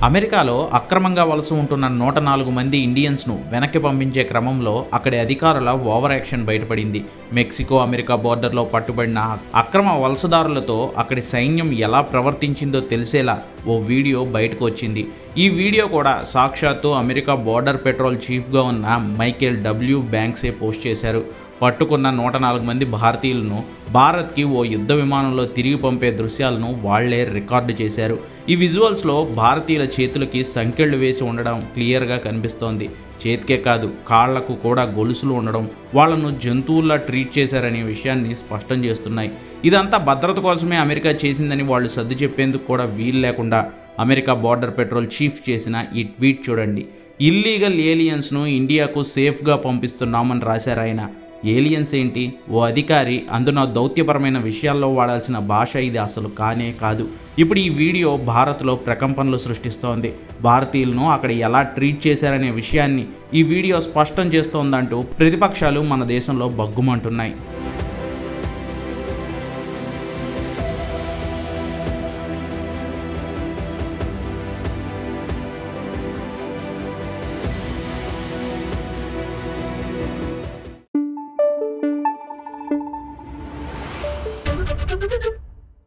అమెరికాలో అక్రమంగా వలస ఉంటున్న 104 మంది ఇండియన్స్ను వెనక్కి పంపించే క్రమంలో అక్కడి అధికారుల ఓవర్ యాక్షన్ బయటపడింది. మెక్సికో అమెరికా బోర్డర్లో పట్టుబడిన అక్రమ వలసదారులతో అక్కడి సైన్యం ఎలా ప్రవర్తించిందో తెలిసేలా ఓ వీడియో బయటకు వచ్చింది. ఈ వీడియో కూడా సాక్షాత్తు అమెరికా బోర్డర్ పెట్రోల్ చీఫ్గా ఉన్న మైకేల్ డబ్ల్యూ బ్యాంక్సే పోస్ట్ చేశారు. పట్టుకున్న 104 మంది భారతీయులను భారత్కి ఓ యుద్ధ విమానంలో తిరిగి పంపే దృశ్యాలను వాళ్లే రికార్డు చేశారు. ఈ విజువల్స్లో భారతీయుల చేతులకి సంకెళ్ళు వేసి ఉండడం క్లియర్గా కనిపిస్తోంది. చేతికే కాదు, కాళ్లకు కూడా గొలుసులు ఉండడం వాళ్లను జంతువుల్లా ట్రీట్ చేశారనే విషయాన్ని స్పష్టం చేస్తున్నాయి. ఇదంతా భద్రత కోసమే అమెరికా చేసిందని వాళ్ళు సర్ది చెప్పేందుకు కూడా వీలు లేకుండా అమెరికా బోర్డర్ పెట్రోల్ చీఫ్ చేసిన ఈ ట్వీట్ చూడండి. ఇల్లీగల్ ఏలియన్స్ను ఇండియాకు సేఫ్గా పంపిస్తున్నామని రాశారు ఆయన. ఏలియన్స్ ఏంటి? ఓ అధికారి, అందున దౌత్యపరమైన విషయాల్లో వాడాల్సిన భాష ఇది అసలు కానే కాదు. ఇప్పుడు ఈ వీడియో భారత్లో ప్రకంపనలు సృష్టిస్తోంది. భారతీయులను అక్కడ ఎలా ట్రీట్ చేశారనే విషయాన్ని ఈ వీడియో స్పష్టం చేస్తోందంటూ ప్రతిపక్షాలు మన దేశంలో బగ్గుమంటున్నాయి.